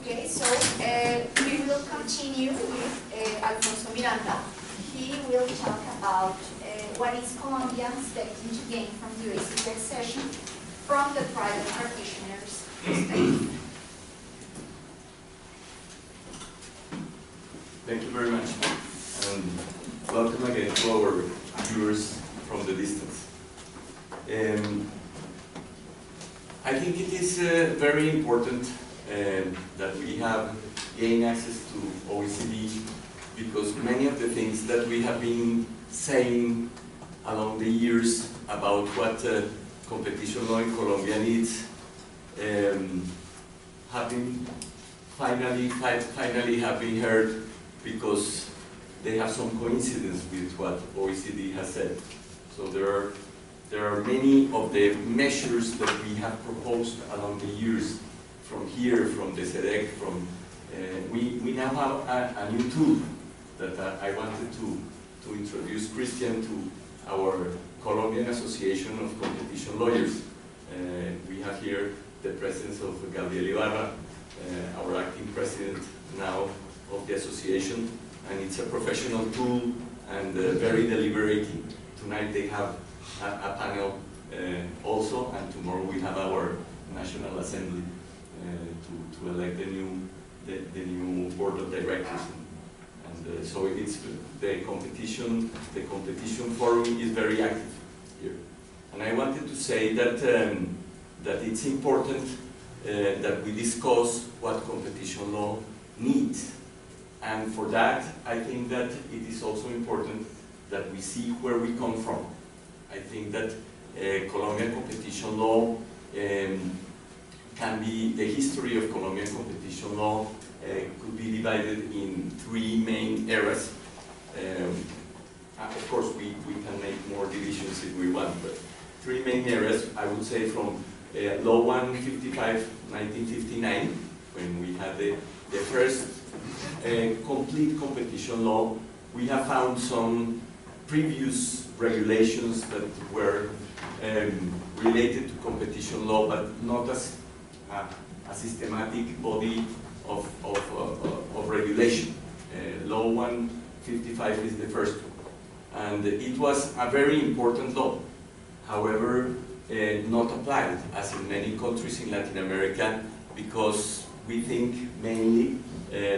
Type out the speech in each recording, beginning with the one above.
Okay, so we will continue with Alfonso Miranda. He will talk about what is Colombia expecting to gain from the OCDE accession from the private practitioners' perspective. Thank you very much, and welcome again to our viewers from the distance. I think it is very important that we have gained access to OECD, because many of the things that we have been saying along the years about what competition law in Colombia needs have been finally have been heard, because they have some coincidence with what OECD has said. So there are many of the measures that we have proposed along the years, from here, from the CDEC, from we now have a new tool that I wanted to introduce Christian to our Colombian Association of Competition Lawyers. We have here the presence of Gabriel Ibarra, our acting president now of the association, and it's a professional tool and very deliberating. Tonight they have a panel also, and tomorrow we have our National Assembly to elect the new board of directors, and so it's the competition forum is very active here. And I wanted to say that that it's important that we discuss what competition law needs, and for that I think that it is also important that we see where we come from. I think that Colombian competition law can be, the history of Colombian competition law could be divided in three main eras. Of course, we can make more divisions if we want, but three main eras, I would say, from Law 155, 1959, when we had the first complete competition law. We have found some previous regulations that were related to competition law, but not as a systematic body of regulation. Law 155 is the first one, and it was a very important law. However, not applied, as in many countries in Latin America, because we think mainly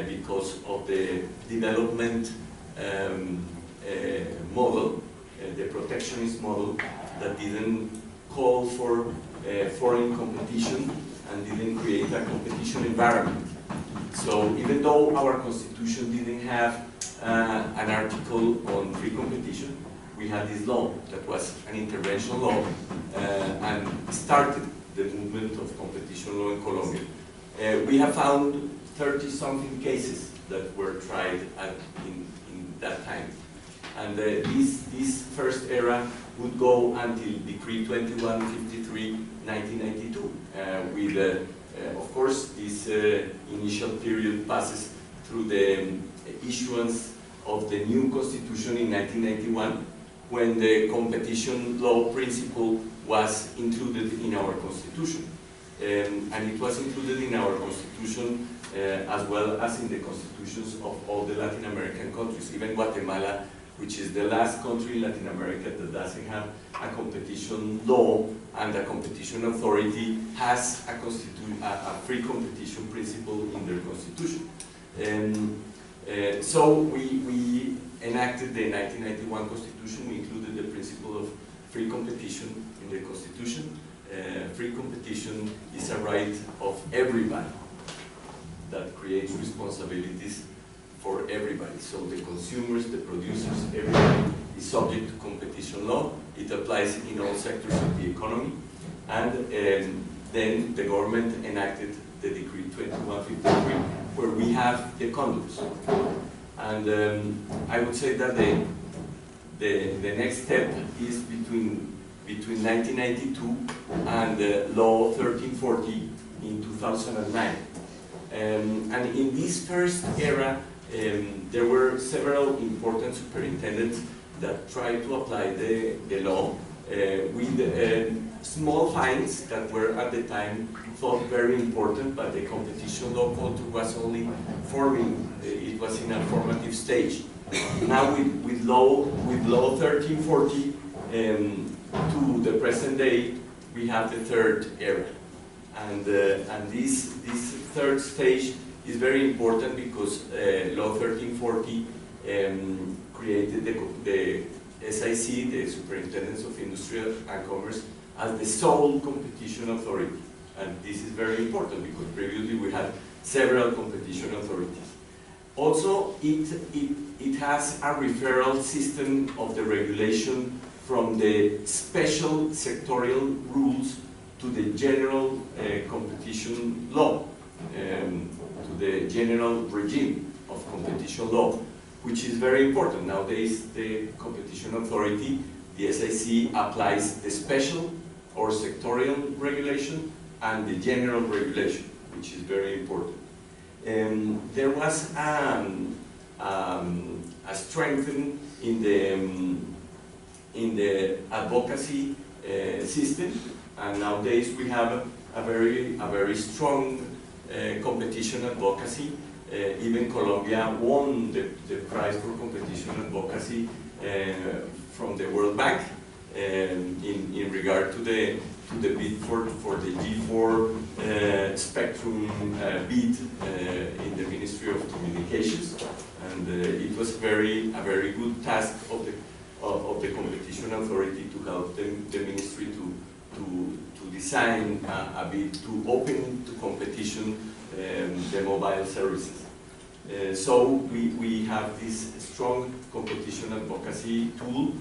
because of the development model, the protectionist model, that didn't call for foreign competition and didn't create a competition environment. So even though our constitution didn't have an article on free competition, we had this law that was an intervention law and started the movement of competition law in Colombia. We have found 30-something cases that were tried in that time. And this first era would go until Decree 2153, 1992, with, of course, this initial period passes through the issuance of the new constitution in 1991, when the competition law principle was included in our constitution. And it was included in our constitution as well as in the constitutions of all the Latin American countries. Even Guatemala, which is the last country in Latin America that doesn't have a competition law and a competition authority, has a free competition principle in their constitution. So we enacted the 1991 constitution. We included the principle of free competition in the constitution. Free competition is a right of everybody that creates responsibilities for everybody. So the consumers, the producers, everybody is subject to competition law. It applies in all sectors of the economy. And then the government enacted the Decree 2153, where we have the condoms. And I would say that the next step is between 1992 and Law 1340 in 2009. And in this first era, there were several important superintendents that tried to apply the law with small fines that were at the time thought very important, but the competition law culture was only forming, it was in a formative stage. Now with law 1340 to the present day, we have the third era. And this third stage is very important because Law 1340 created the SIC, the Superintendence of Industry and Commerce, as the sole competition authority. And this is very important because previously we had several competition authorities. Also, it has a referral system of the regulation from the special sectorial rules to the general competition law, to the general regime of competition law, which is very important. Nowadays, the competition authority, the SIC, applies the special or sectorial regulation and the general regulation, which is very important. There was a strengthening in the advocacy system, and nowadays we have a very strong competition advocacy. Even Colombia won the prize for competition advocacy from the World Bank in regard to the bid for the G4 spectrum bid in the Ministry of Communications, and it was a very good task of the competition authority to help the ministry to design a bid to open to competition the mobile services. So we have this strong competition advocacy tool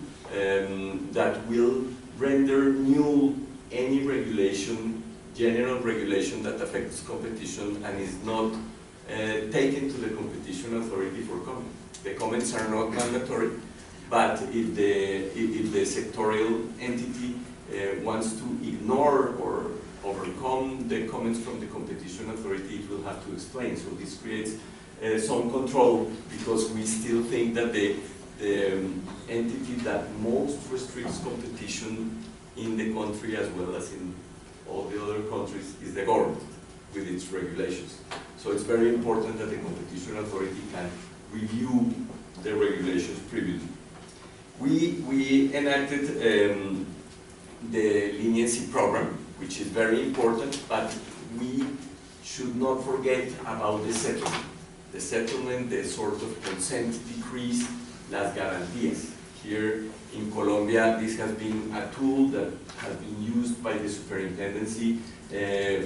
that will render null any regulation, general regulation that affects competition and is not taken to the competition authority for comment. The comments are not mandatory, but if the sectorial entity wants to ignore or overcome the comments from the competition authority, it will have to explain. So this creates some control, because we still think that the entity that most restricts competition in the country as well as in all the other countries is the government with its regulations. So it's very important that the competition authority can review the regulations previously. We enacted the leniency program, which is very important, but we should not forget about the settlement. The settlement, the sort of consent decrees, las garantías. Here in Colombia, this has been a tool that has been used by the superintendency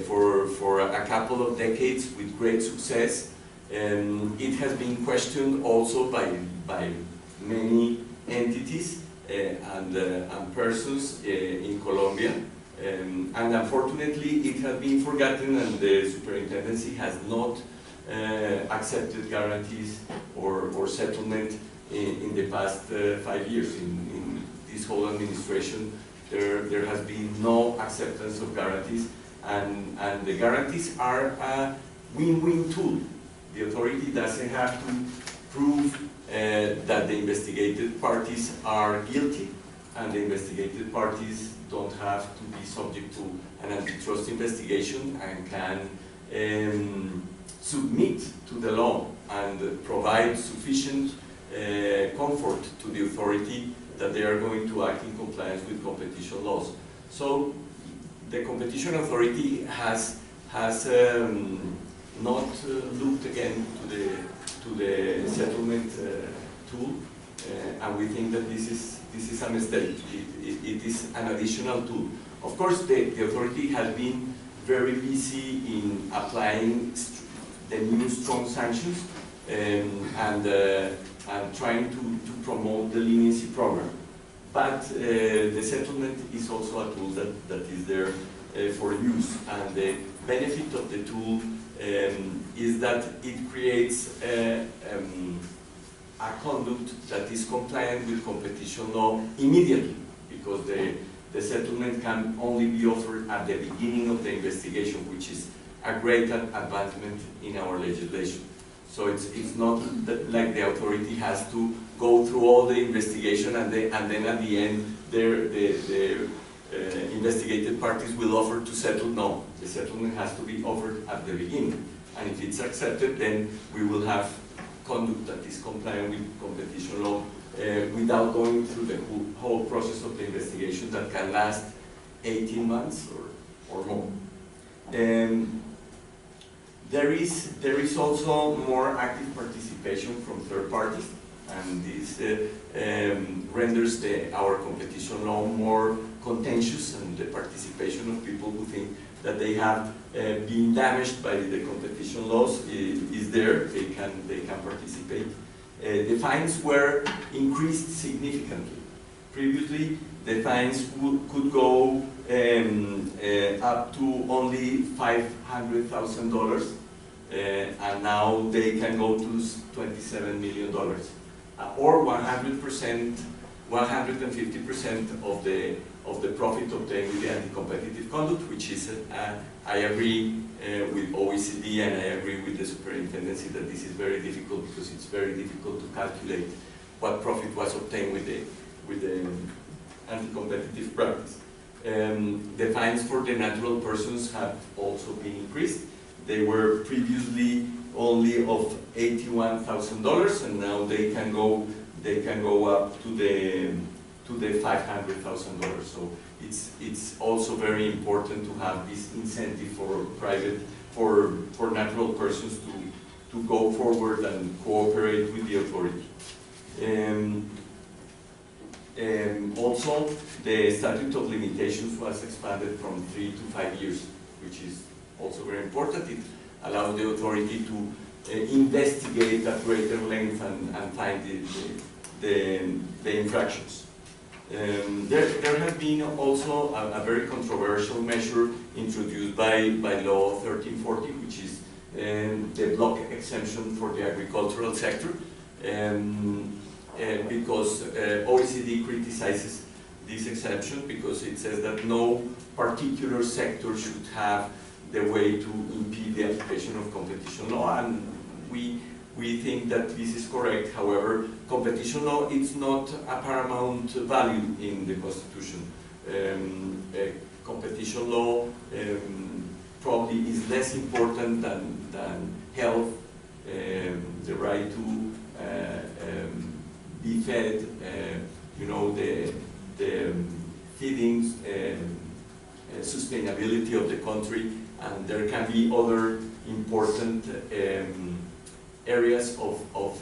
for a couple of decades with great success. It has been questioned also by many entities and persons in Colombia. And unfortunately, it has been forgotten, and the superintendency has not accepted guarantees or settlement in the past 5 years. In this whole administration, there has been no acceptance of guarantees, and the guarantees are a win-win tool. The authority doesn't have to prove that the investigated parties are guilty, and the investigated parties don't have to be subject to an antitrust investigation and can submit to the law and provide sufficient comfort to the authority that they are going to act in compliance with competition laws. So the competition authority has not looked again to the settlement tool, and we think that this is a mistake. It is an additional tool. Of course, the authority has been very busy in applying the new strong sanctions and trying to promote the leniency program. But the settlement is also a tool that is there for use. And the benefit of the tool is that it creates a conduct that is compliant with competition law immediately, because the settlement can only be offered at the beginning of the investigation, which is a great advancement in our legislation. So it's not that, like, the authority has to go through all the investigation and then at the end the investigated parties will offer to settle. No, the settlement has to be offered at the beginning. And if it's accepted, then we will have conduct that is compliant with competition law without going through the whole process of the investigation that can last 18 months or more. There is also more active participation from third parties, and this renders our competition law more contentious, and the participation of people who think that they have been damaged by the competition laws is there. They can participate. The fines were increased significantly. Previously, the fines could go up to only $500,000, and now they can go to $27 million, or 100%, 150% of the profit obtained with the anti-competitive conduct, which is, I agree with OECD, and I agree with the superintendency that this is very difficult, because it's very difficult to calculate what profit was obtained with the anti-competitive practice. The fines for the natural persons have also been increased. They were previously only of $81,000, and now they can go up to the $500,000. So it's also very important to have this incentive for natural persons to go forward and cooperate with the authority. Also, the statute of limitations was expanded from 3 to 5 years, which is also very important. It allows the authority to investigate at greater length and find the infractions. There has been also a very controversial measure introduced by Law 1340, which is the block exemption for the agricultural sector, because OECD criticizes this exemption because it says that no particular sector should have the way to impede the application of competition law, and we think that this is correct. However, competition law is not a paramount value in the Constitution. Competition law probably is less important than health, the right to be fed, the feedings, sustainability of the country, and there can be other important areas of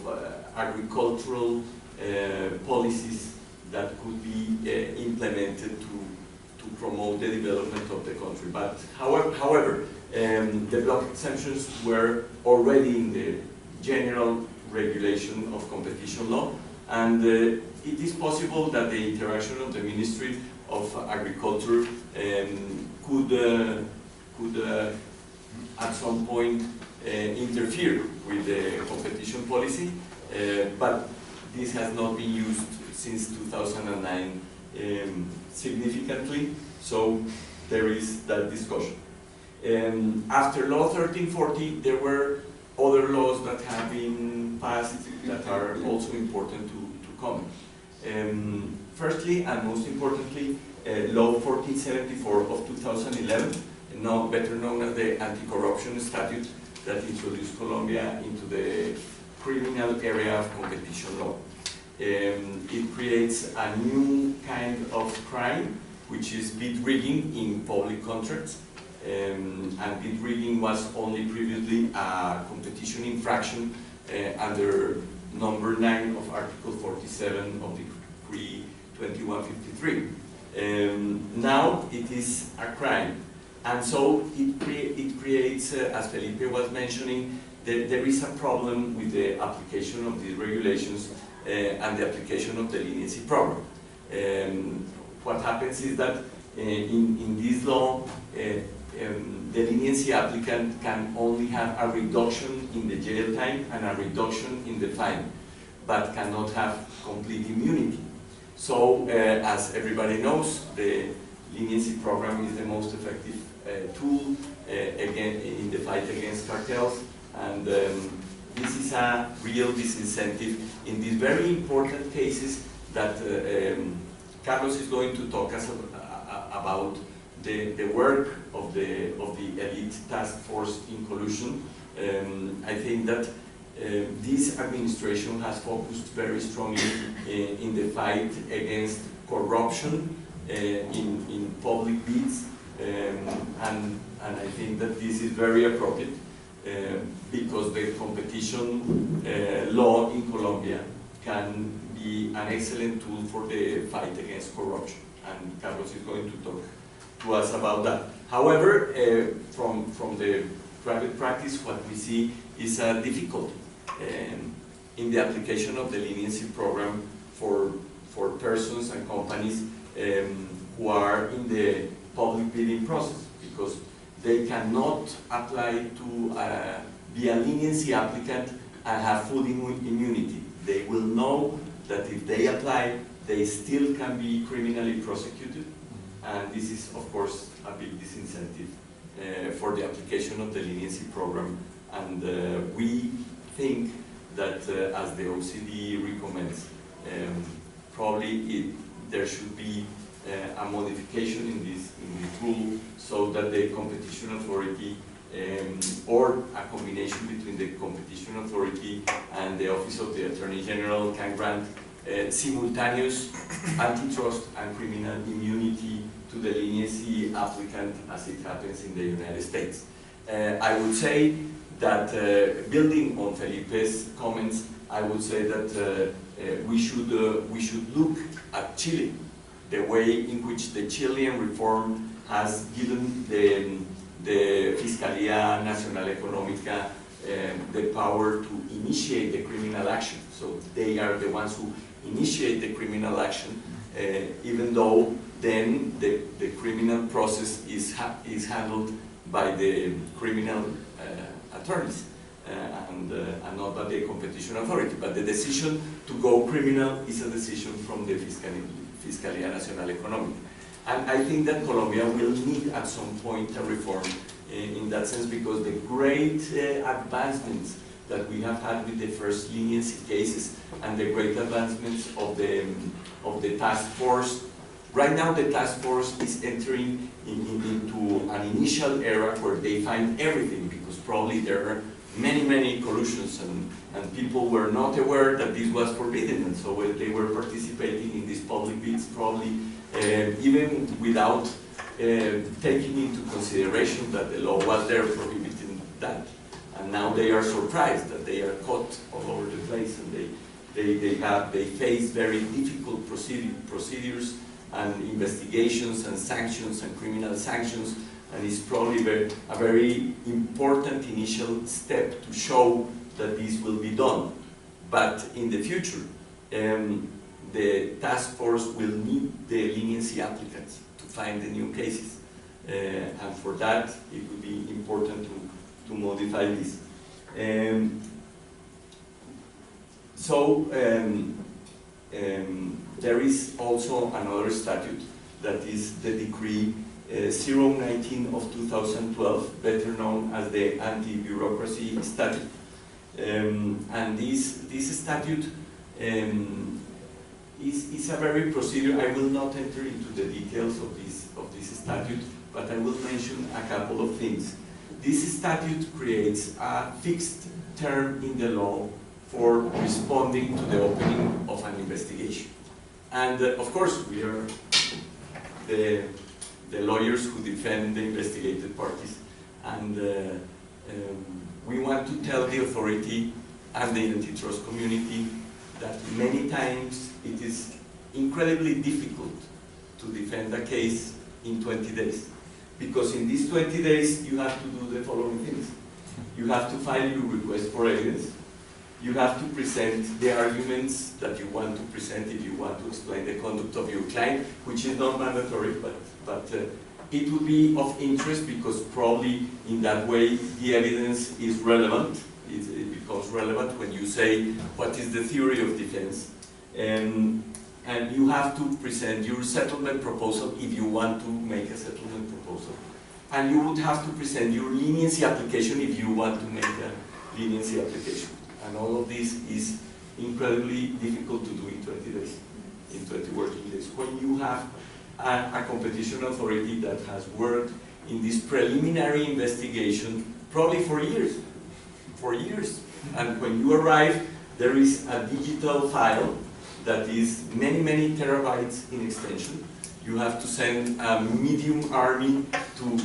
agricultural policies that could be implemented to promote the development of the country. But however, the block exemptions were already in the general regulation of competition law, and it is possible that the interaction of the Ministry of Agriculture could at some point interfere with the competition policy, but this has not been used since 2009 significantly, so there is that discussion. After Law 1340, there were other laws that have been passed that are also important to comment. Firstly, and most importantly, Law 1474 of 2011, now better known as the Anti-Corruption Statute, that introduced Colombia into the criminal area of competition law. It creates a new kind of crime, which is bid rigging in public contracts. And bid rigging was only previously a competition infraction under number 9 of Article 47 of Decree 2153. Now it is a crime. And so it creates, as Felipe was mentioning, there is a problem with the application of these regulations and the application of the leniency program. What happens is that in this law, the leniency applicant can only have a reduction in the jail time and a reduction in the fine. but cannot have complete immunity. So, as everybody knows, the leniency program is the most effective tool again in the fight against cartels, and this is a real disincentive in these very important cases that Carlos is going to talk us about the work of the elite task force in collusion. I think that this administration has focused very strongly in the fight against corruption in public bids, and I think that this is very appropriate because the competition law in Colombia can be an excellent tool for the fight against corruption, and Carlos is going to talk to us about that. However, from the private practice, what we see is a difficulty in the application of the leniency program for persons and companies who are in the public bidding process, because they cannot apply to be a leniency applicant and have full immunity. They will know that if they apply, they still can be criminally prosecuted, and this is, of course, a big disincentive for the application of the leniency program. And we think that, as the OCDE recommends, probably there should be a modification in this rule so that the competition authority or a combination between the competition authority and the Office of the Attorney General can grant simultaneous antitrust and criminal immunity to the leniency applicant as it happens in the United States. I would say that, building on Felipe's comments, I would say that we should look at Chile, the way in which the Chilean reform has given the Fiscalía Nacional Económica the power to initiate the criminal action. So they are the ones who initiate the criminal action, even though then the criminal process is handled by the criminal attorneys and not by the competition authority. But the decision to go criminal is a decision from the Fiscalía Nacional Económica. And I think that Colombia will need at some point a reform in that sense, because the great advancements that we have had with the first leniency cases and the great advancements of the task force. Right now the task force is entering into an initial era where they find everything, because probably there are many collusions and people were not aware that this was forbidden, and so they were participating in these public bids probably even without taking into consideration that the law was there prohibiting that. And now they are surprised that they are caught all over the place, and they face very difficult procedures and investigations and sanctions and criminal sanctions, and it's probably a very important initial step to show that this will be done. But in the future, the task force will need the leniency applicants to find the new cases, and for that it would be important to modify this. There is also another statute, that is the Decree 019 of 2012, better known as the Anti-Bureaucracy Statute. And this statute is a very procedure. I will not enter into the details of this statute, but I will mention a couple of things. This statute creates a fixed term in the law for responding to the opening of an investigation. And of course, we are the lawyers who defend the investigated parties, and we want to tell the authority and the antitrust community that many times it is incredibly difficult to defend a case in 20 days. Because in these 20 days, you have to do the following things. You have to file your request for evidence. You have to present the arguments that you want to present if you want to explain the conduct of your client, which is not mandatory, but it would be of interest, because probably in that way the evidence is relevant. it becomes relevant when you say what is the theory of defense, and you have to present your settlement proposal if you want to make a settlement proposal. And you would have to present your leniency application if you want to make a leniency application. And all of this is incredibly difficult to do in 20 days, in 20 working days. When you have a competition authority that has worked in this preliminary investigation probably for years. And when you arrive, there is a digital file that is many, many terabytes in extension. You have to send a medium army to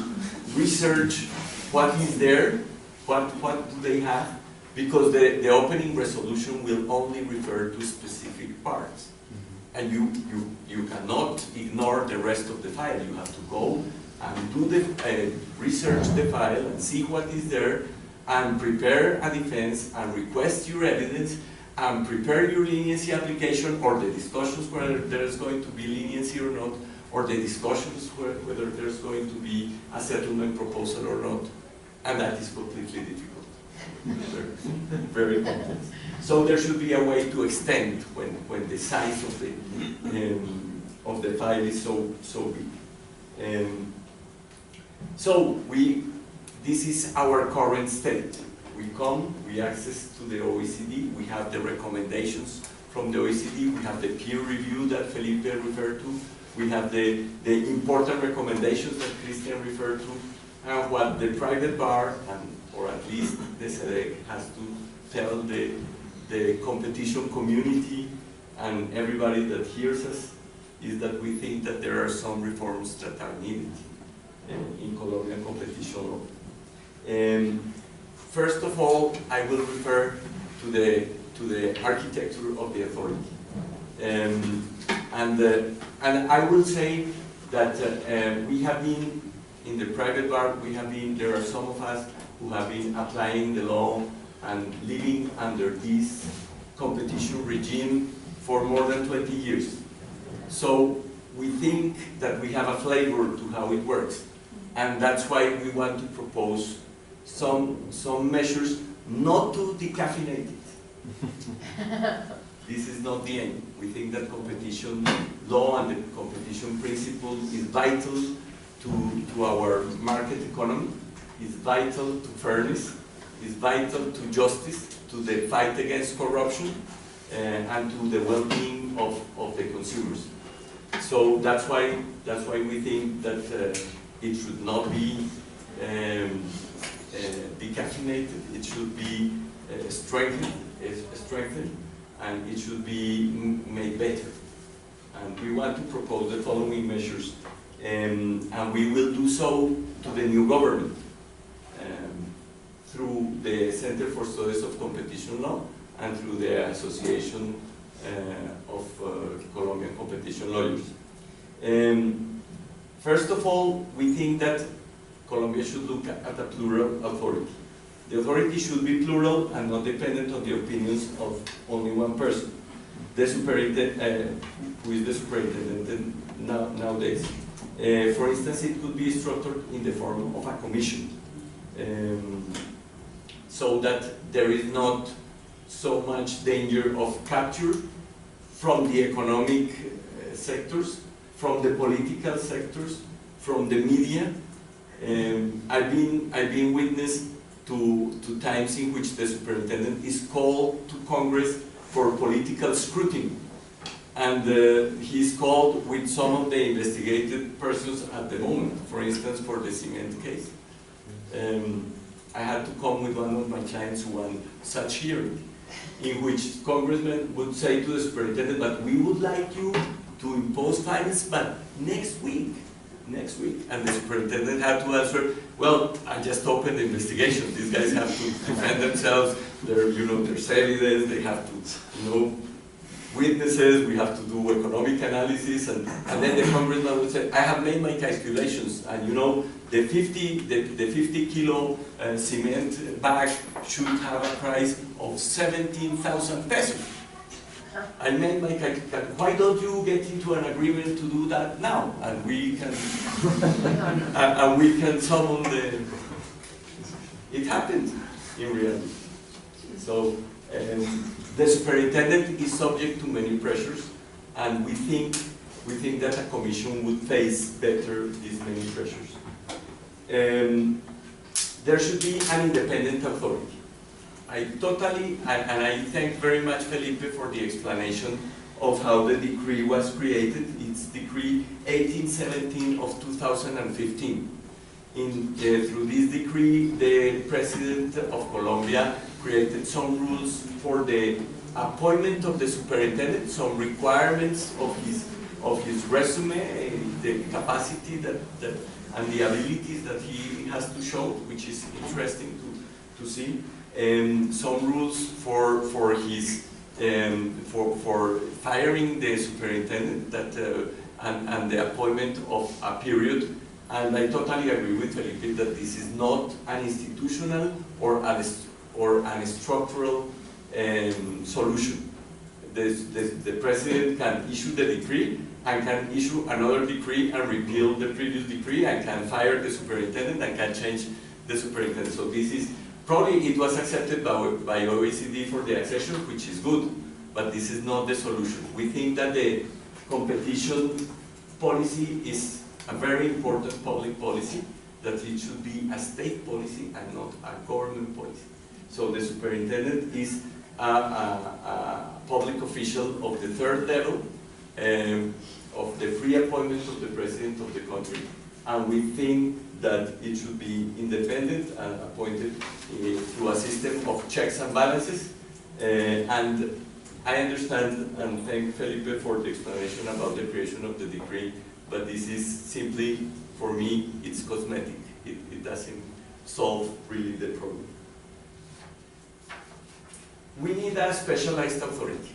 research what is there, what do they have, because the opening resolution will only refer to specific parts. And you cannot ignore the rest of the file. You have to go and do the research the file and see what is there, and prepare a defense and request your evidence and prepare your leniency application, or the discussions whether there's going to be leniency or not, or the discussions whether there's going to be a settlement proposal or not, and that is completely difficult. Very complex. So there should be a way to extend when the size of the file is so big. So this is our current state. We access to the OECD, we have the recommendations from the OECD, we have the peer review that Felipe referred to, we have the important recommendations that Christian referred to, and what the private bar, or at least the CDEC, has to tell the competition community and everybody that hears us is that we think that there are some reforms that are needed in Colombian competition law. First of all, I will refer to the architecture of the authority, and I will say that we have been in the private bar. There are some of us who have been applying the law and living under this competition regime for more than 20 years. So we think that we have a flavor to how it works, and that's why we want to propose some measures not to decaffeinate it. This is not the aim. We think that competition law and the competition principle is vital to our market economy, is vital to fairness, is vital to justice, to the fight against corruption, and to the well-being of the consumers. So that's why we think that it should not be decaffeinated. It should be strengthened, and it should be made better. And we want to propose the following measures, and we will do so to the new government through the Center for Studies of Competition Law and through the Association of Colombian Competition Lawyers. First of all, we think that Colombia should look at a plural authority. The authority should be plural and not dependent on the opinions of only one person. The superintendent, who is the superintendent nowadays. For instance, it could be structured in the form of a commission, so that there is not so much danger of capture from the economic sectors, from the political sectors, from the media. I've been witness to times in which the superintendent is called to Congress for political scrutiny, and he's called with some of the investigated persons at the moment, for instance, for the cement case. I had to come with one of my clients to one such hearing, in which congressmen would say to the superintendent, but we would like you to impose fines, but next week. And the superintendent had to answer, well, I just opened the investigation. These guys have to defend themselves. There's evidence, they have to, witnesses, we have to do economic analysis, and then the congressman would say, I have made my calculations, and the 50 kilo cement bag should have a price of 17,000 pesos. I made my calculation. Why don't you get into an agreement to do that now? And we can, and we can summon the. It happened in reality. So the superintendent is subject to many pressures, and we think that a commission would face better these many pressures. There should be an independent authority. I thank very much Felipe for the explanation of how the decree was created. It's Decree 1817 of 2015. Through this decree, the President of Colombia created some rules for the appointment of the superintendent, some requirements of his resume, the capacity and the abilities that he has to show, which is interesting to see. Some rules for firing the superintendent and the appointment of a period. And I totally agree with Felipe that this is not an institutional or an structural solution. The president can issue the decree and can issue another decree and repeal the previous decree and can fire the superintendent and can change the superintendent. So this is, probably it was accepted by OECD for the accession, which is good, but this is not the solution. We think that the competition policy is a very important public policy, that it should be a state policy and not a government policy. So the superintendent is a public official of the third level of the free appointment of the president of the country, and we think that it should be independent and appointed through a system of checks and balances. And I understand and thank Felipe for the explanation about the creation of the decree, but this is simply, for me, it's cosmetic. It doesn't solve really the problem. We need a specialized authority.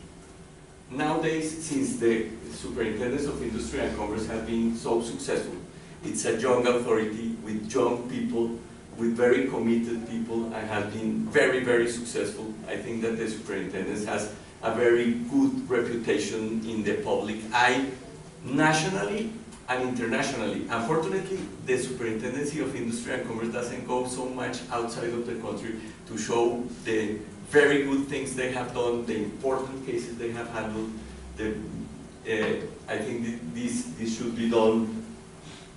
Nowadays, since the superintendents of industry and commerce have been so successful, it's a young authority with young people, with very committed people, and has been very, very successful. I think that the superintendent has a very good reputation in the public eye, nationally and internationally. Unfortunately, the Superintendency of Industry and Commerce doesn't go so much outside of the country to show the very good things they have done, the important cases they have handled. I think this should be done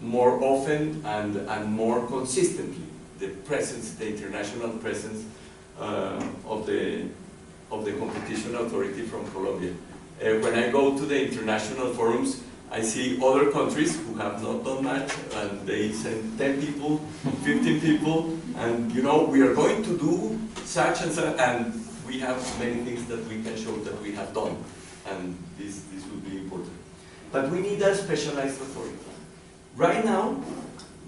more often and more consistently. The presence, the international presence of the competition authority from Colombia. When I go to the international forums, I see other countries who have not done much, and they send 10 people, 15 people, and you know, we are going to do such and such, and we have many things that we can show that we have done, and this would be important. But we need a specialized authority. Right now,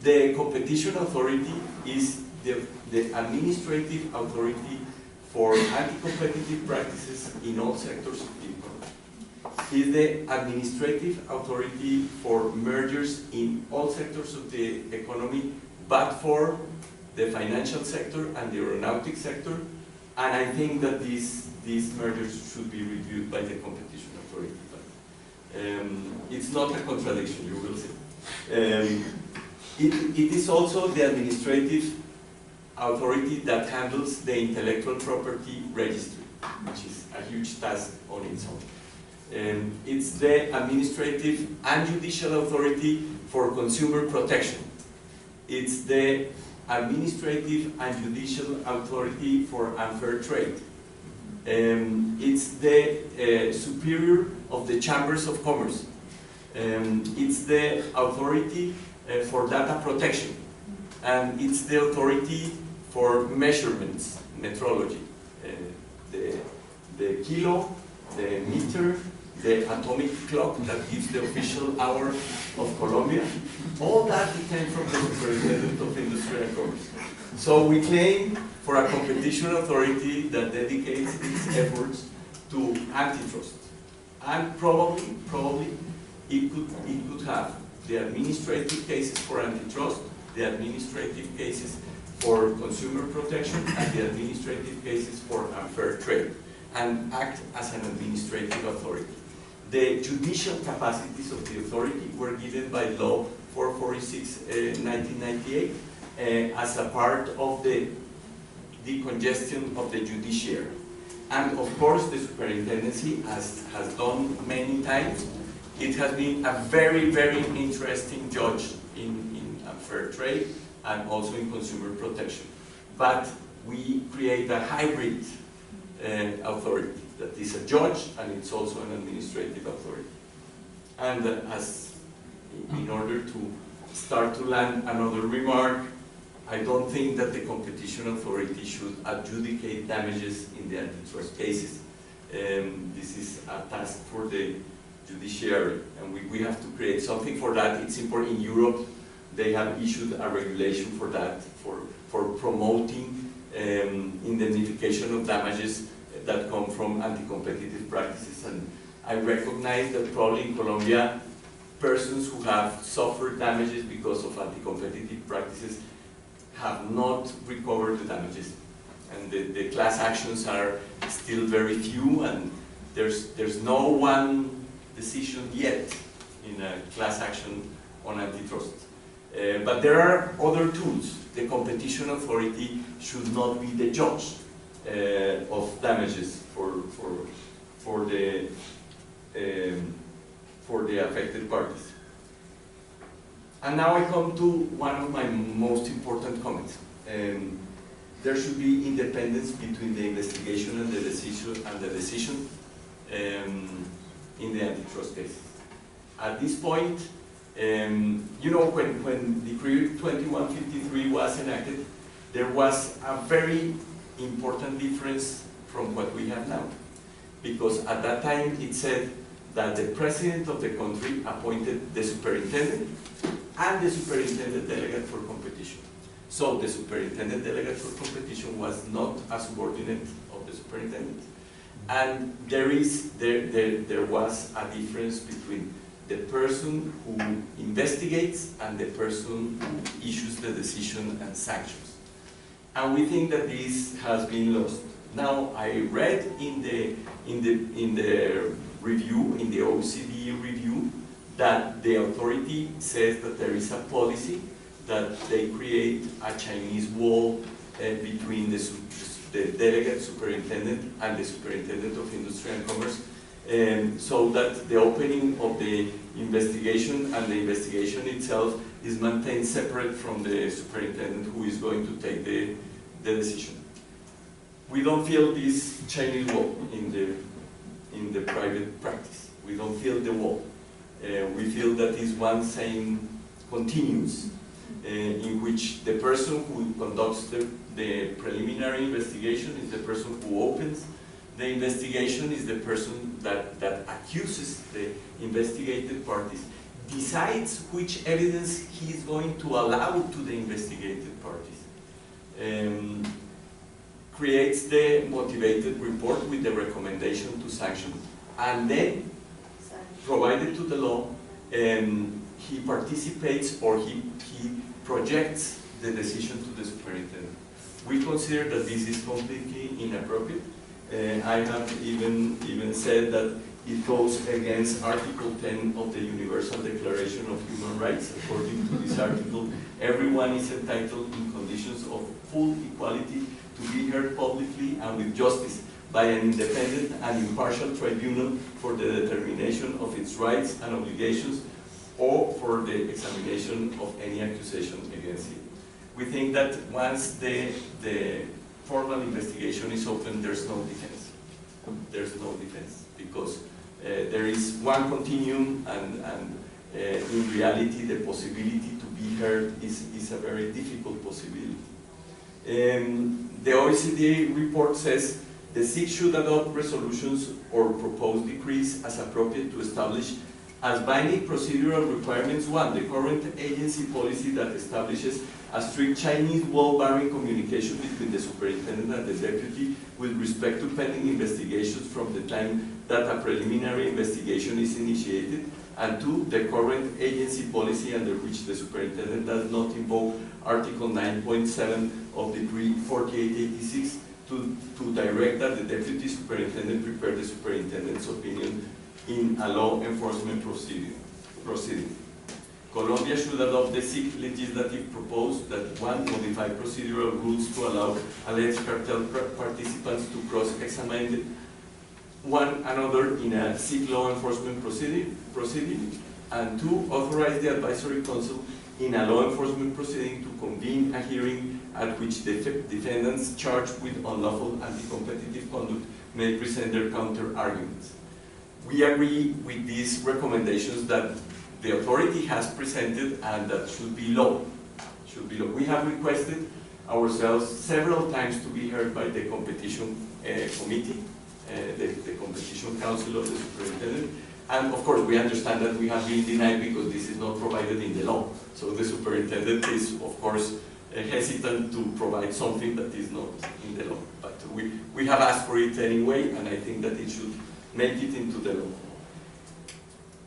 the competition authority is the administrative authority for anti-competitive practices in all sectors of the economy. Is the administrative authority for mergers in all sectors of the economy, but for the financial sector and the aeronautic sector. And I think that these mergers should be reviewed by the competition authority. But, it's not a contradiction, you will see. It is also the administrative authority that handles the intellectual property registry, which is a huge task on its own. It's the administrative and judicial authority for consumer protection. It's the administrative and judicial authority for unfair trade. It's the superior of the chambers of commerce. It's the authority for data protection. And it's the authority for measurements, metrology. The kilo, the meter, the atomic clock that gives the official hour of Colombia, all that came from the Superintendent of Industry and Commerce. So we claim for a competition authority that dedicates its efforts to antitrust. And probably it could have the administrative cases for antitrust, the administrative cases for consumer protection, and the administrative cases for unfair trade, and act as an administrative authority. The judicial capacities of the authority were given by Law 446, 1998, as a part of the decongestion of the judiciary. And of course, the superintendency has done many times. It has been a very, very interesting judge in fair trade and also in consumer protection. But we create a hybrid authority that is a judge and it's also an administrative authority. And in order to start to land another remark, I don't think that the competition authority should adjudicate damages in the antitrust cases. This is a task for the judiciary, and we have to create something for that. It's important. In Europe, they have issued a regulation for that, for promoting indemnification of damages that come from anti-competitive practices. And I recognize that probably in Colombia, persons who have suffered damages because of anti-competitive practices have not recovered the damages. And the class actions are still very few, and there's no one decision yet in a class action on antitrust. But there are other tools. The competition authority should not be the judge of damages for the affected parties. And now I come to one of my most important comments. There should be independence between the investigation and the decision in the antitrust cases. At this point, you know, when Decree 2153 was enacted, there was a very important difference from what we have now. Because at that time it said that the president of the country appointed the superintendent and the superintendent delegate for competition. So the superintendent delegate for competition was not a subordinate of the superintendent. And there was a difference between the person who investigates and the person who issues the decision and sanctions. And we think that this has been lost. Now, I read in the review, in the OCDE review, that the authority says that there is a policy that they create a Chinese wall between the delegate superintendent and the superintendent of industry and commerce, so that the opening of the investigation and the investigation itself is maintained separate from the superintendent who is going to take the decision. We don't feel this Chinese wall in the private practice. We don't feel the wall. We feel that is one same continuous, in which the person who conducts the preliminary investigation is the person who opens the investigation, is the person that accuses the investigated parties, decides which evidence he is going to allow to the investigated parties, creates the motivated report with the recommendation to sanction, and then, provided to the law, he participates or he projects the decision to the superintendent. We consider that this is completely inappropriate. I have even said that it goes against Article 10 of the Universal Declaration of Human Rights. According to this article, everyone is entitled in conditions of full equality to be heard publicly and with justice by an independent and impartial tribunal for the determination of its rights and obligations or for the examination of any accusation against it. We think that once the formal investigation is open, there's no defense. There's no defense because there is one continuum, and in reality the possibility to be heard is a very difficult possibility. The OECD report says the SIC should adopt resolutions or propose decrees as appropriate to establish as binding procedural requirements. One, the current agency policy that establishes a strict Chinese wall barring communication between the superintendent and the deputy with respect to pending investigations from the time that a preliminary investigation is initiated. And two, the current agency policy under which the superintendent does not invoke Article 9.7 of Decree 4886 to direct that the deputy superintendent prepare the superintendent's opinion in a law enforcement proceeding. Colombia should adopt the SIC legislative proposed that one, modify procedural rules to allow alleged cartel participants to cross-examine one another in a SIC law enforcement proceeding, and two, authorize the advisory council in a law enforcement proceeding to convene a hearing at which the defendants charged with unlawful anti-competitive conduct may present their counter-arguments. We agree with these recommendations that the authority has presented and that should be law. We have requested ourselves several times to be heard by the competition committee, the competition council of the superintendent, and of course we understand that we have been denied because this is not provided in the law. So the superintendent is of course hesitant to provide something that is not in the law. But we have asked for it anyway, and I think that it should make it into the law.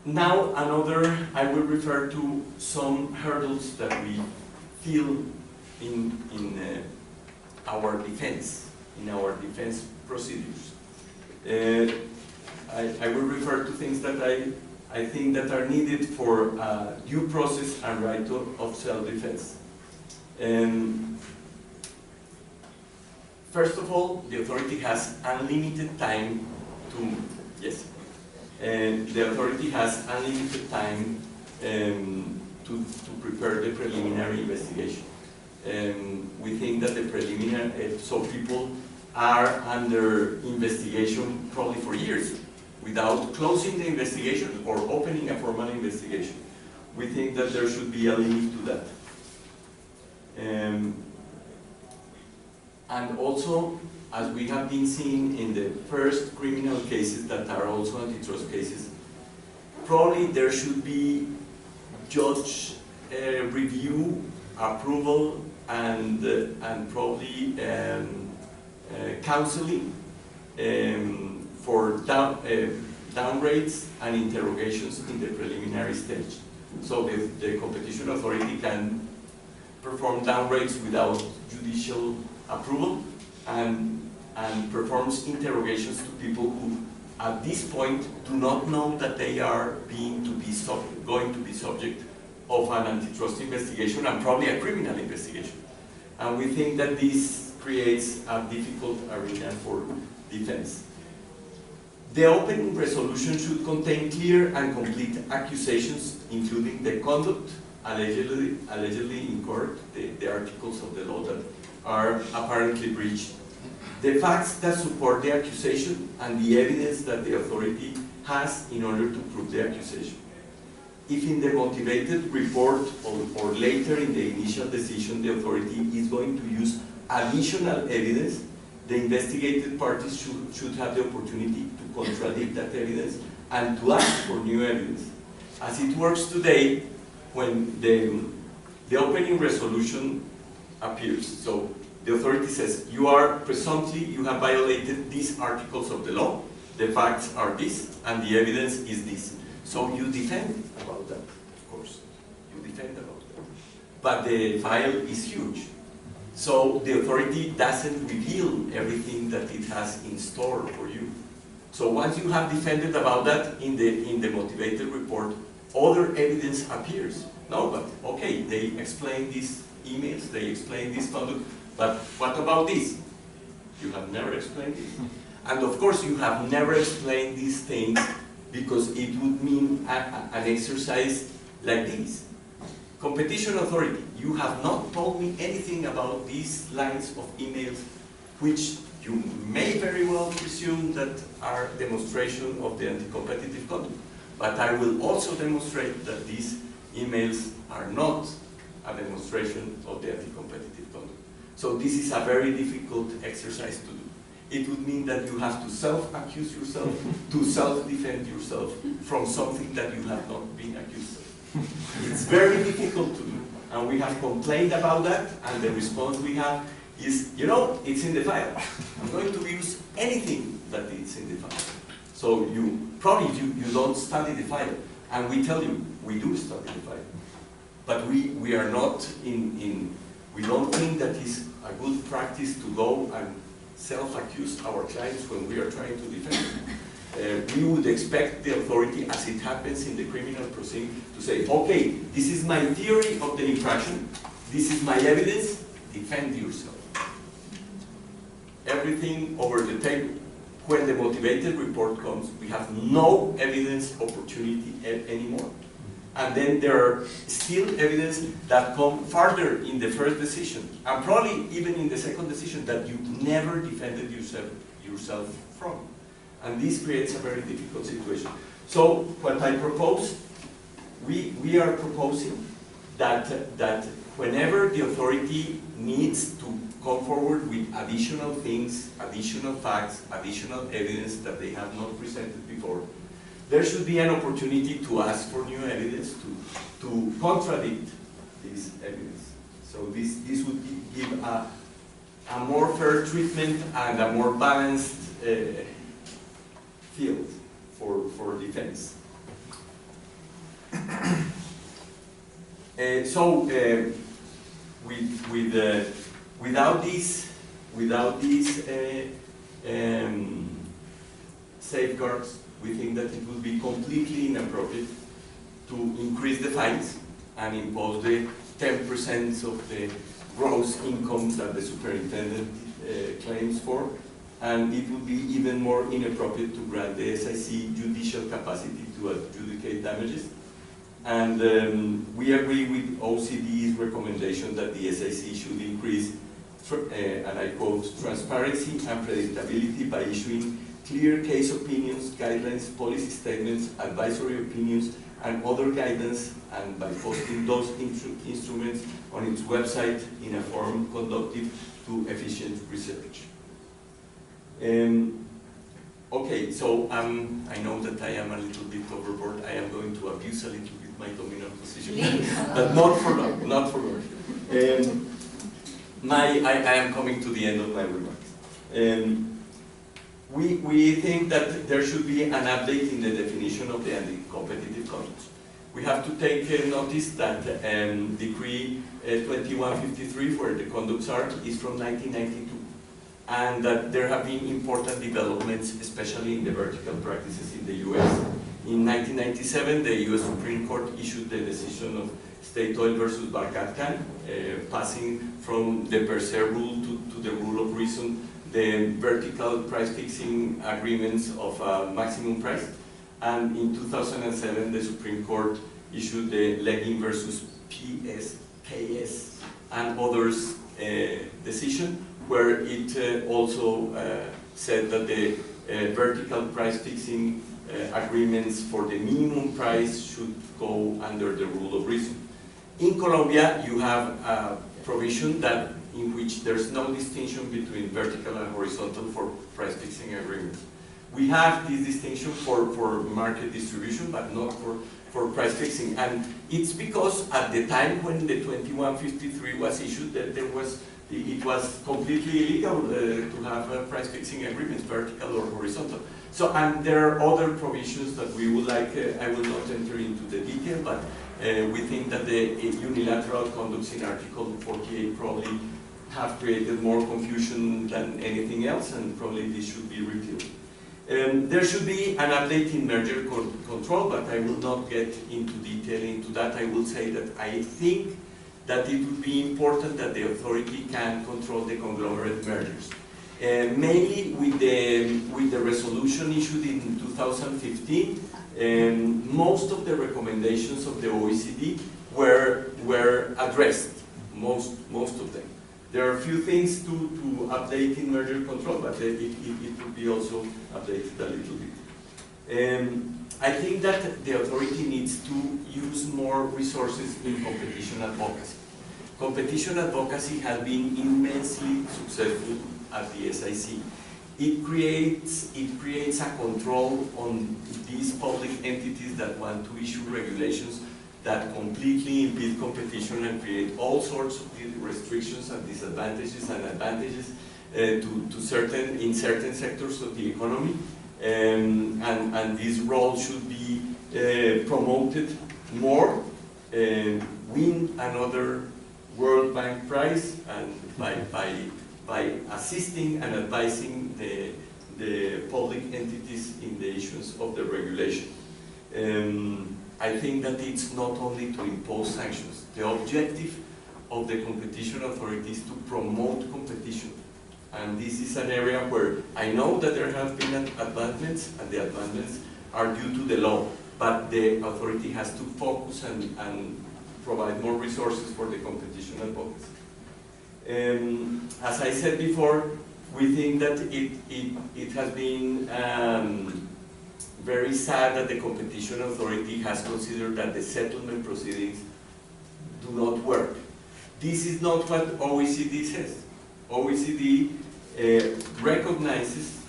Now I will refer to some hurdles that we feel in our defense procedures. I will refer to things that I think that are needed for due process and right of self-defense. First of all, the authority has unlimited time to, yes, the authority has unlimited time to prepare the preliminary investigation. We think that the preliminary, so people are under investigation probably for years without closing the investigation or opening a formal investigation. We think that there should be a limit to that. And also, as we have been seeing in the first criminal cases that are also antitrust cases, probably there should be judge review, approval, and probably counseling for downgrades and interrogations in the preliminary stage. So the competition authority can perform downgrades without judicial approval and performs interrogations to people who at this point do not know that they are going to be subject of an antitrust investigation and probably a criminal investigation. And we think that this creates a difficult arena for defense. The opening resolution should contain clear and complete accusations, including the conduct allegedly in court, the articles of the law that are apparently breached, the facts that support the accusation, and the evidence that the authority has in order to prove the accusation. If in the motivated report or later in the initial decision the authority is going to use additional evidence, the investigated parties should have the opportunity to contradict that evidence and to ask for new evidence. As it works today, when the opening resolution appears, so the authority says, you have violated these articles of the law, the facts are this, and the evidence is this. So you defend about that, of course. You defend about that. But the file is huge. So the authority doesn't reveal everything that it has in store for you. So once you have defended about that in the motivated report, other evidence appears. No, but okay, they explain these emails, they explain this conduct, but what about this? You have never explained it. And of course you have never explained these things because it would mean an exercise like this. Competition authority, you have not told me anything about these lines of emails, which you may very well presume that are demonstration of the anti-competitive conduct. But I will also demonstrate that these emails are not a demonstration of the anti-competitive conduct. So this is a very difficult exercise to do. It would mean that you have to self-accuse yourself, to self-defend yourself from something that you have not been accused of. It's very difficult to do, and we have complained about that, and the response we have is, it's in the file. I'm going to use anything that is in the file. So you don't study the file, and we tell you, we do study the file. But we are not we don't think that is a good practice to go and self-accuse our clients when we are trying to defend them. we would expect the authority, as it happens in the criminal proceeding, to say, okay, this is my theory of the infraction, this is my evidence, defend yourself. Everything over the table. When the motivated report comes, we have no evidence opportunity anymore. And then there are still evidence that come further in the first decision, and probably even in the second decision, that you never defended yourself from. And this creates a very difficult situation. So what I propose, we are proposing that whenever the authority needs to come forward with additional things, additional facts, additional evidence that they have not presented before, there should be an opportunity to ask for new evidence to contradict this evidence. So this would give a more fair treatment and a more balanced field for defense. Without these safeguards, we think that it would be completely inappropriate to increase the fines and impose the 10% of the gross income that the superintendent claims for, and it would be even more inappropriate to grant the SIC judicial capacity to adjudicate damages. And we agree with OCDE's recommendation that the SIC should increase, and I quote, transparency and predictability by issuing clear case opinions, guidelines, policy statements, advisory opinions, and other guidance, and by posting those instruments on its website in a form conducive to efficient research. Okay, so I know that I am a little bit overboard. I am going to abuse a little bit my dominant position, but not for long, not for long. I am coming to the end of my remarks. We think that there should be an update in the definition of the anti-competitive conduct. We have to take notice that Decree 2153, where the conducts are, is from 1992, and that there have been important developments, especially in the vertical practices in the US. In 1997, the US Supreme Court issued the decision of State Oil versus Barkat, passing from the per se rule to the rule of reason, the vertical price fixing agreements of maximum price. And in 2007, the Supreme Court issued the Legging versus PSKS and others decision, where it also said that the vertical price fixing agreements for the minimum price should go under the rule of reason. In Colombia, you have a provision that in which there's no distinction between vertical and horizontal for price fixing agreements. We have this distinction for market distribution, but not for price fixing. And it's because at the time when the 2153 was issued, that it was completely illegal to have price fixing agreements, vertical or horizontal. So, and there are other provisions that we would like, I will not enter into the detail, but we think that the unilateral conducts in Article 48 probably have created more confusion than anything else, and probably this should be repealed. There should be an update in merger control, but I will not get into detail into that. I will say that I think that it would be important that the authority can control the conglomerate mergers. Mainly with the resolution issued in 2015, most of the recommendations of the OECD were addressed, most of them. There are a few things to update in merger control, but it would be also updated a little bit. I think that the authority needs to use more resources in competition advocacy. Competition advocacy has been immensely successful at the SIC. It creates a control on these public entities that want to issue regulations that completely impede competition and create all sorts of restrictions and disadvantages and advantages in certain sectors of the economy. And this role should be promoted more, win another World Bank prize, and by assisting and advising the the public entities in the issuance of the regulation. I think that it's not only to impose sanctions. The objective of the competition authority is to promote competition. And this is an area where I know that there have been advancements, and the advancements are due to the law, but the authority has to focus and provide more resources for the competition advocacy. As I said before, we think that it has been very sad that the competition authority has considered that the settlement proceedings do not work. This is not what OECD says. OECD recognizes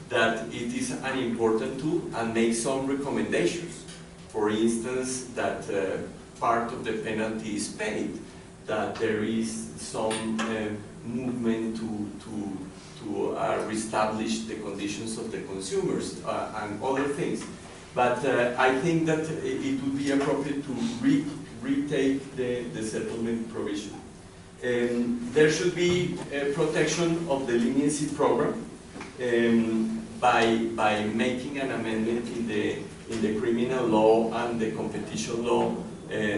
that it is an important tool and makes some recommendations. For instance, that part of the penalty is paid, that there is some movement to reestablish the conditions of the consumers and other things. But I think that it would be appropriate to retake the settlement provision. There should be a protection of the leniency program by making an amendment in the criminal law and the competition law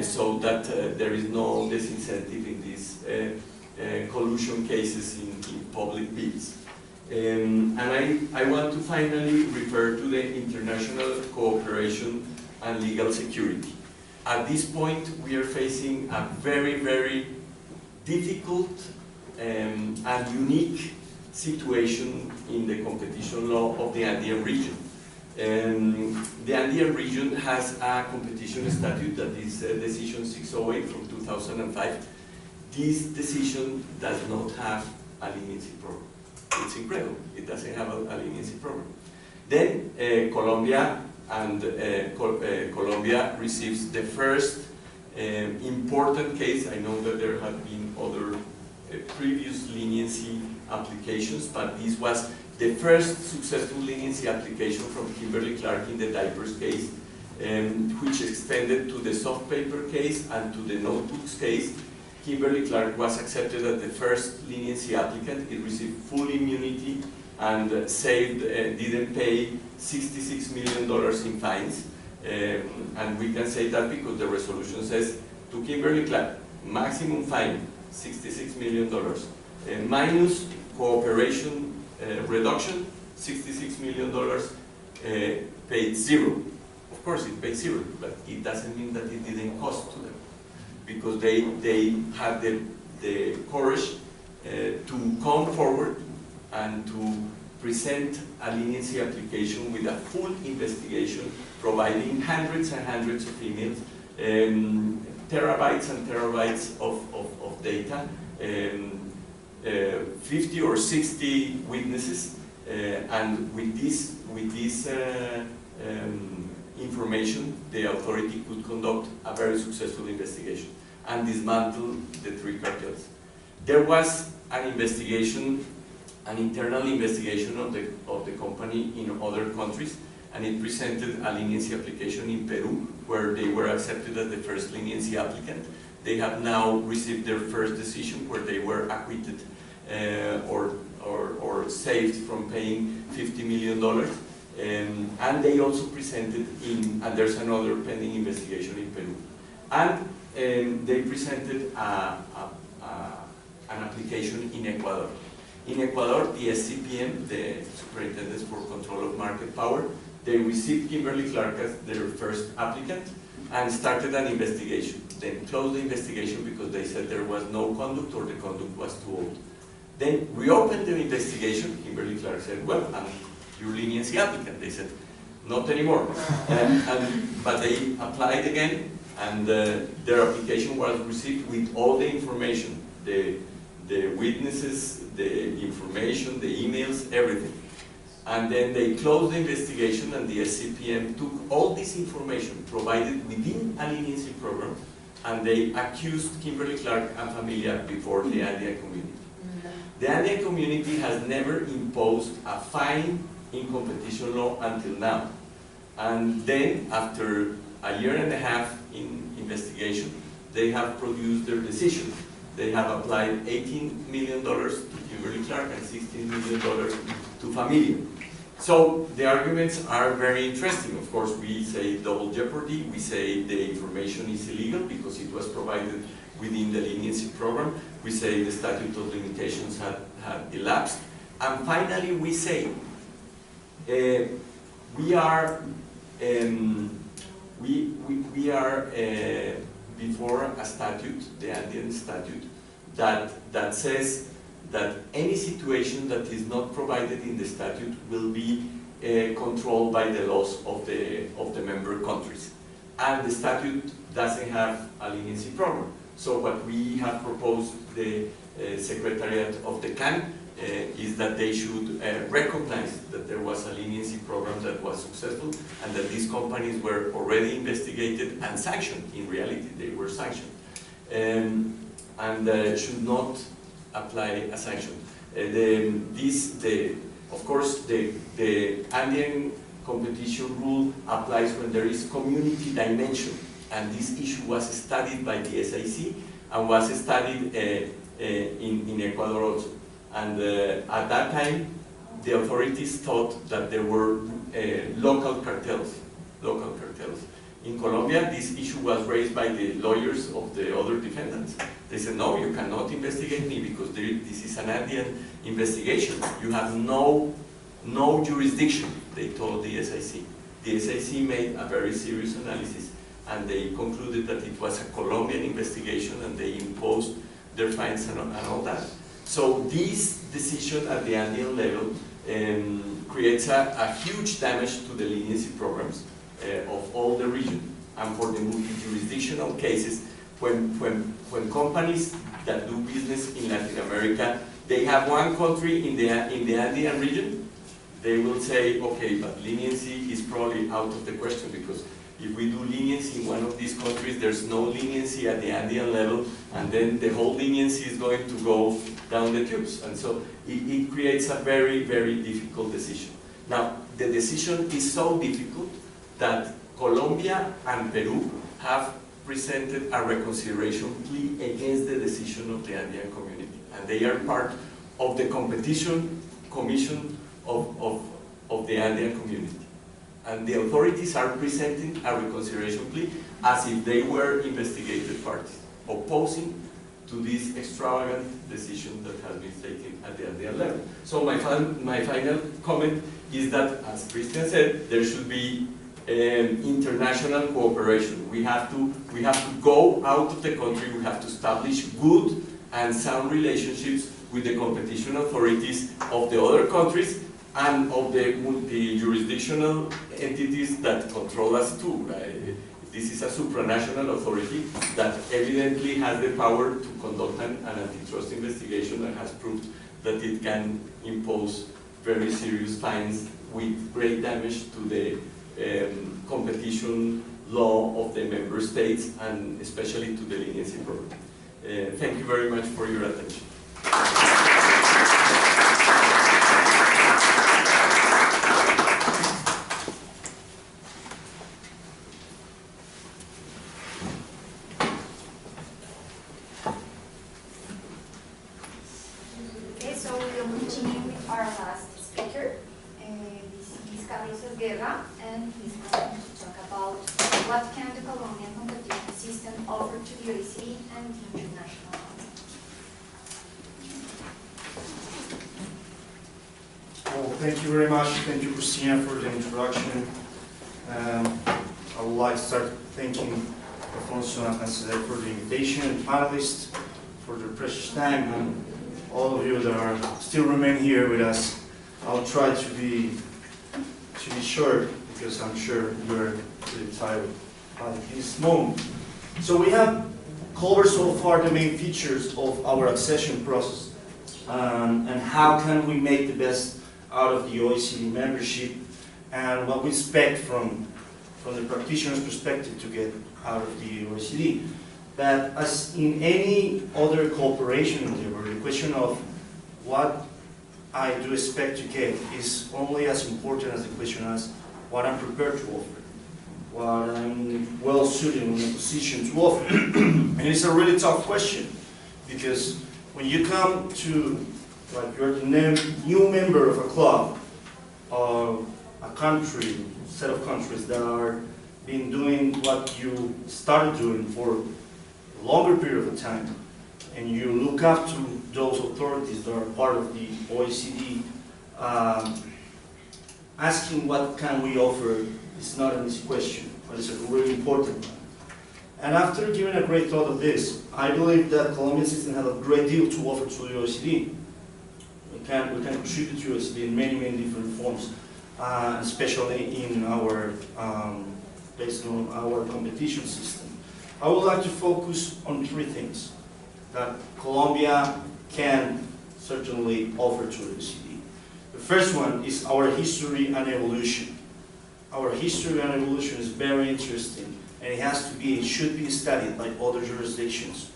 so that there is no disincentive in these collusion cases in public bids. And I want to finally refer to the international cooperation and legal security. At this point, we are facing a very, very difficult and unique situation in the competition law of the Andean region. The Andean region has a competition statute that is Decision 608 from 2005. This decision does not have a leniency program. It's incredible. It doesn't have a leniency program. Then Colombia receives the first important case. I know that there have been other previous leniency applications, but this was the first successful leniency application from Kimberly-Clark in the diapers case, which extended to the soft paper case and to the notebooks case. Kimberly-Clark was accepted as the first leniency applicant. It received full immunity and didn't pay $66 million in fines. And we can say that because the resolution says to Kimberly-Clark, maximum fine, $66 million, minus cooperation reduction, $66 million, paid zero. Of course, it paid zero, but it doesn't mean that it didn't cost to them, because they had the courage to come forward and to present a leniency application with a full investigation, providing hundreds and hundreds of emails, terabytes and terabytes of data, 50 or 60 witnesses, and with this information, the authority could conduct a very successful investigation and dismantle the three cartels. There was an investigation, an internal investigation of the company in other countries, and it presented a leniency application in Peru, where they were accepted as the first leniency applicant. They have now received their first decision where they were acquitted or saved from paying $50 million. And they also presented and there's another pending investigation in Peru. And they presented an application in Ecuador. In Ecuador, the SCPM, the Superintendents for Control of Market Power, they received Kimberly-Clark as their first applicant and started an investigation. Then closed the investigation because they said there was no conduct or the conduct was too old. Then reopened the investigation. Kimberly-Clark said, well, I'm your leniency applicant. They said, not anymore. But they applied again, and their application was received with all the information, the witnesses, the information, the emails, everything. And then they closed the investigation, and the SCPM took all this information provided within a leniency program, and they accused Kimberly-Clark and Familia before the Andean community. The Andean community has never imposed a fine in competition law until now. And then, after a year and a half in investigation, they have produced their decision. They have applied $18 million to Kimberly-Clark and $16 million to Familia. So the arguments are very interesting. Of course, we say double jeopardy. We say the information is illegal because it was provided within the leniency program. We say the statute of limitations had elapsed. And finally, we say we are before a statute, the Andean statute, that says that any situation that is not provided in the statute will be controlled by the laws of the member countries. And the statute doesn't have a leniency program. So what we have proposed the Secretariat of the CAN is that they should recognize that there was a leniency program that was successful and that these companies were already investigated and sanctioned. In reality, they were sanctioned. And should not apply a sanction. Of course, the Andean competition rule applies when there is community dimension, and this issue was studied by the SIC and was studied in Ecuador also. And at that time, the authorities thought that there were local cartels. In Colombia, this issue was raised by the lawyers of the other defendants. They said, no, you cannot investigate me because this is an Andean investigation. You have no jurisdiction, they told the SIC. The SIC made a very serious analysis and they concluded that it was a Colombian investigation and they imposed their fines and all that. So this decision at the Andean level creates a huge damage to the leniency programs of all the region. And for the multi-jurisdictional cases, when companies that do business in Latin America, they have one country in the Andean region, they will say, okay, but leniency is probably out of the question because if we do leniency in one of these countries, there's no leniency at the Andean level, and then the whole leniency is going to go down the tubes. And so it creates a very, very difficult decision. Now, the decision is so difficult that Colombia and Peru have presented a reconsideration plea against the decision of the Andean community. And they are part of the competition commission of the Andean community. And the authorities are presenting a reconsideration plea as if they were investigated parties, opposing to this extravagant decision that has been taken at the Andean level. So my final comment is that, as Christian said, there should be international cooperation. We have to go out of the country. We have to establish good and sound relationships with the competition authorities of the other countries and of the multi-jurisdictional entities that control us too. This is a supranational authority that evidently has the power to conduct an antitrust investigation and has proved that it can impose very serious fines with great damage to the competition law of the member states and especially to the leniency program. Thank you very much for your attention. Okay, so we'll continue with our last speaker. This is Carlos Guerra, and he's going to talk about what can the Colombian competition system offer to the OECD and the international community. Well, thank you very much. Thank you, Christina, for the introduction. I would like to start thanking Alfonso and Cedric for the invitation, and panelists for their precious time, and all of you that are still remain here with us. I'll try to be short because I'm sure you're pretty tired by this moment. So we have covered so far the main features of our accession process and how can we make the best out of the OECD membership and what we expect from the practitioner's perspective to get out of the OECD. But as in any other cooperation endeavor, the question of what I do expect to get is only as important as the question as what I'm prepared to offer, what I'm well suited in a position to offer. And it's a really tough question because when you come to, like you're the new member of a club, country, set of countries that are been doing what you started doing for a longer period of time, and you look up to those authorities that are part of the OECD, asking what can we offer is not an easy question, but it's a really important one. And after giving a great thought of this, I believe that Colombian system has a great deal to offer to the OECD. We can contribute to OECD in many, many different forms, especially in our, based on our competition system. I would like to focus on three things that Colombia can certainly offer to the OECD. The first one is our history and evolution. Our history and evolution is very interesting, and it has to be, it should be studied by other jurisdictions,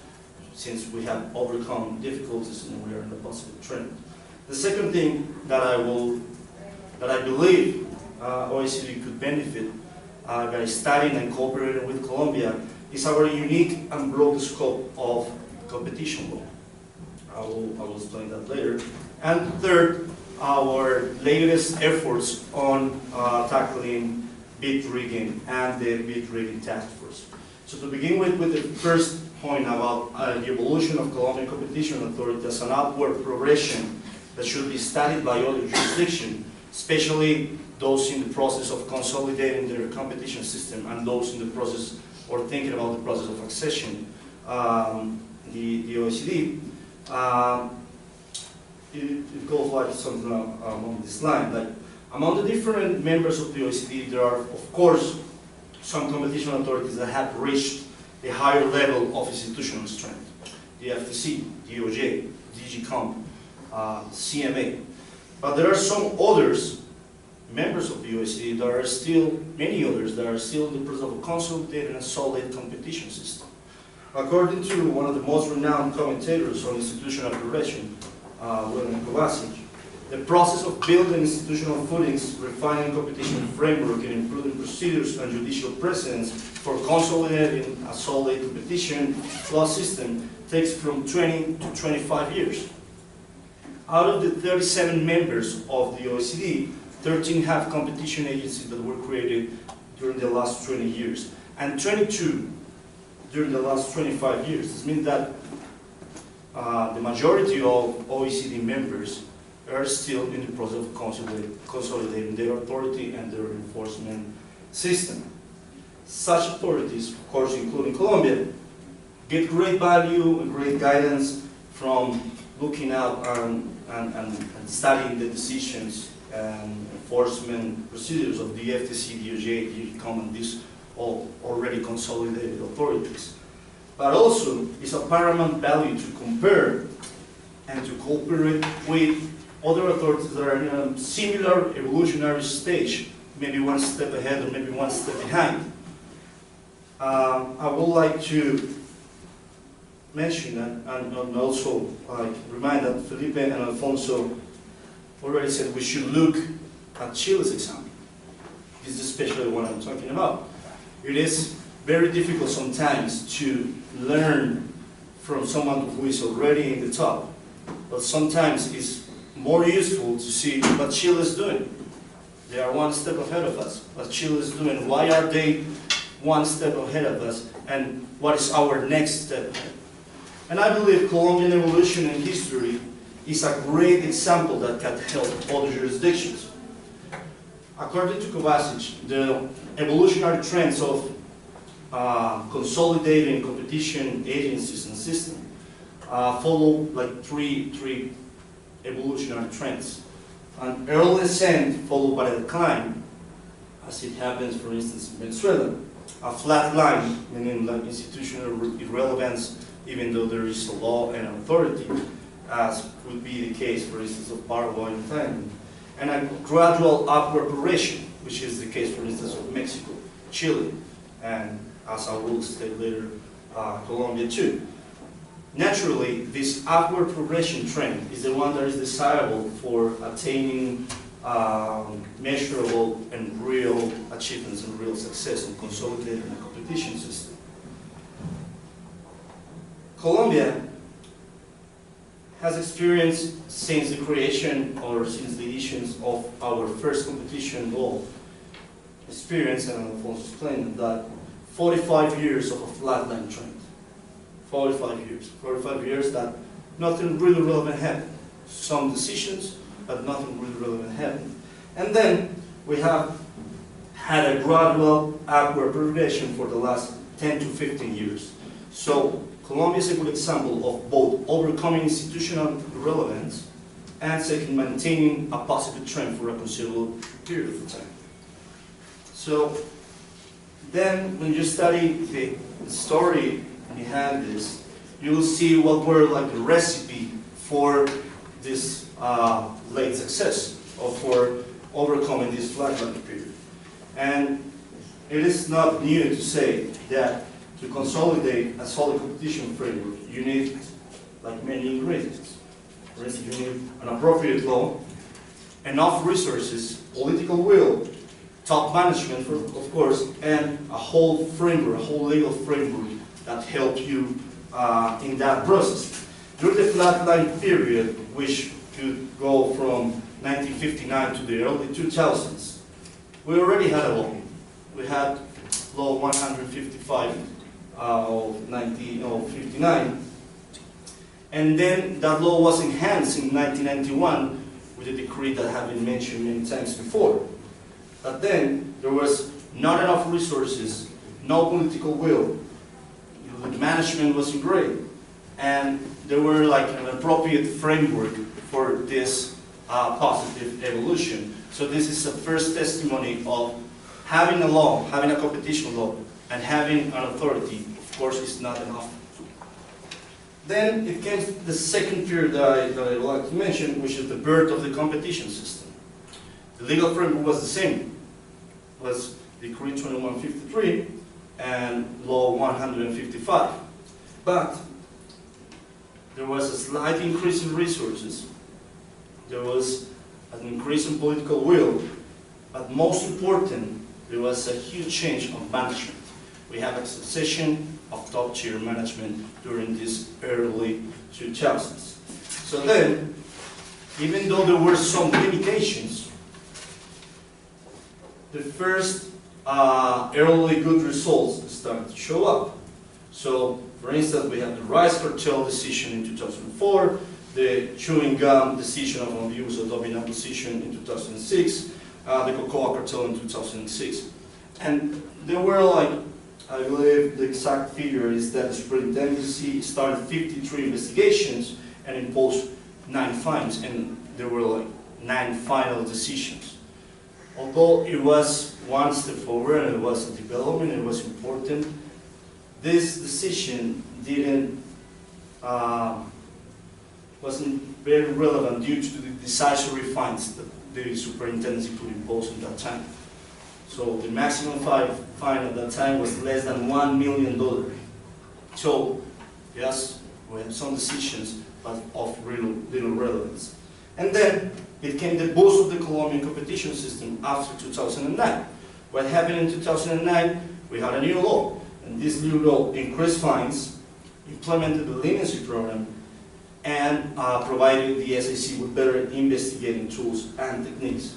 since we have overcome difficulties and we are in a positive trend. The second thing that I believe OECD could benefit by studying and cooperating with Colombia is our unique and broad scope of competition law. I will explain that later. And third, our latest efforts on tackling bid rigging and the bid rigging task force. So to begin with the first point about the evolution of Colombian competition authority as an upward progression that should be studied by other jurisdictions, especially those in the process of consolidating their competition system and those in the process or thinking about the process of accession, the OECD. It goes like something along this line. Like, among the different members of the OECD, there are, of course, some competition authorities that have reached a higher level of institutional strength. The FTC, DOJ, DG Comp, CMA. But there are some others, members of the OECD, there are still many others that are still in the process of consolidating a solid competition system. According to one of the most renowned commentators on institutional progression, William Kovacic, the process of building institutional footings, refining competition framework, and improving procedures and judicial precedents for consolidating a solid competition law system takes from 20 to 25 years. Out of the 37 members of the OECD, 13 have competition agencies that were created during the last 20 years, and 22 during the last 25 years. This means that the majority of OECD members are still in the process of consolidating their authority and their enforcement system. Such authorities, of course including Colombia, get great value and great guidance from looking out and studying the decisions and enforcement procedures of the FTC, DOJ, DG Comp, and these all already consolidated authorities. But also, it's a paramount value to compare and to cooperate with other authorities that are in a similar evolutionary stage, maybe one step ahead or maybe one step behind. I would like to mention that, and also remind that Felipe and Alfonso already said we should look at Chile's example. This is especially what I'm talking about. It is very difficult sometimes to learn from someone who is already in the top, but sometimes it's more useful to see what Chile is doing. They are one step ahead of us. What Chile is doing, why are they one step ahead of us, and what is our next step? And I believe Colombian evolution and history is a great example that can help other jurisdictions. According to Kovacic, the evolutionary trends of consolidating competition agencies and systems follow like three evolutionary trends. An early ascent followed by a decline, as it happens, for instance, in Venezuela. A flat line, meaning like institutional irrelevance, even though there is a law and authority, as would be the case, for instance, of Paraguay and Thailand. And a gradual upward progression, which is the case, for instance, of Mexico, Chile, and as I will state later, Colombia too. Naturally, this upward progression trend is the one that is desirable for attaining measurable and real achievements and real success in consolidating a competition system. Colombia has experienced since the creation or since the issuance of our first competition law, experience, and Alfonso explained that 45 years of a flatline trend. 45 years. 45 years that nothing really relevant happened. Some decisions, but nothing really relevant happened. And then we have had a gradual upward progression for the last 10 to 15 years. So Colombia is a good example of both overcoming institutional irrelevance and second, maintaining a positive trend for a considerable period of time. So then when you study the story behind this, you will see what were like the recipe for this late success or for overcoming this flatline period. And it is not new to say that to consolidate a solid competition framework, you need like many ingredients. For instance, you need an appropriate law, enough resources, political will, top management, of course, and a whole framework, a whole legal framework that helps you in that process. During the flatline period, which could go from 1959 to the early 2000s, we already had a law. We had Law 155 of 1959, and then that law was enhanced in 1991 with a decree that had been mentioned many times before. But then there was not enough resources, no political will, the management wasn't great, and there were like an appropriate framework for this positive evolution. So this is the first testimony of having a law, having a competition law, and having an authority, of course, is not enough. Then it came the second period that I would like to mention, which is the birth of the competition system. The legal framework was the same. It was Decree 2153 and Law 155. But there was a slight increase in resources. There was an increase in political will. But most important, there was a huge change of management. We have a succession of top-tier management during these early 2000s. So then, even though there were some limitations, the first early good results started to show up. So, for instance, we have the rice cartel decision in 2004, the chewing gum decision of abuse of dominant position in 2006, the cocoa cartel in 2006. And there were like, I believe the exact figure is that the superintendency started 53 investigations and imposed 9 fines, and there were like 9 final decisions. Although it was one step forward and it was a development, it was important, this decision wasn't very relevant due to the decisive fines that the superintendency could impose at that time. So the maximum fine at that time was less than $1 million. So yes, we have some decisions, but of little relevance. And then it came the boost of the Colombian competition system after 2009. What happened in 2009? We had a new law, and this new law increased fines, implemented the leniency program, and provided the SAC with better investigating tools and techniques.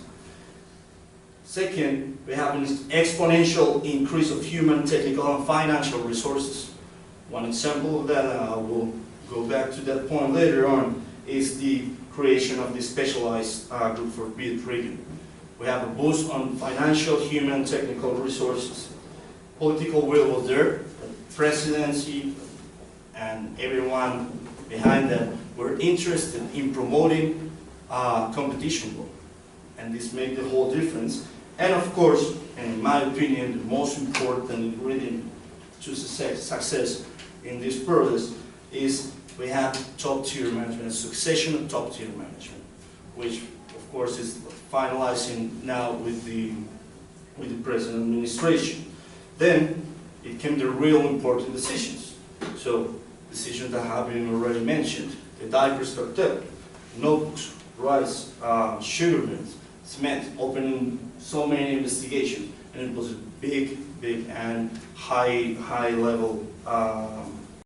Second, we have an exponential increase of human, technical, and financial resources. One example of that, and I will go back to that point later on, is the creation of the specialized group for bid rigging. We have a boost on financial, human, technical resources. Political will was there. The presidency and everyone behind them were interested in promoting competition law. And this made the whole difference. And of course, in my opinion, the most important ingredient to success in this process is we have top-tier management, a succession of top-tier management, which of course is finalizing now with the present administration. Then it came the real important decisions. So decisions that have been already mentioned: the diapers cartel, notebooks, rice, sugar mills, cement, opening so many investigations, and it was a big and high level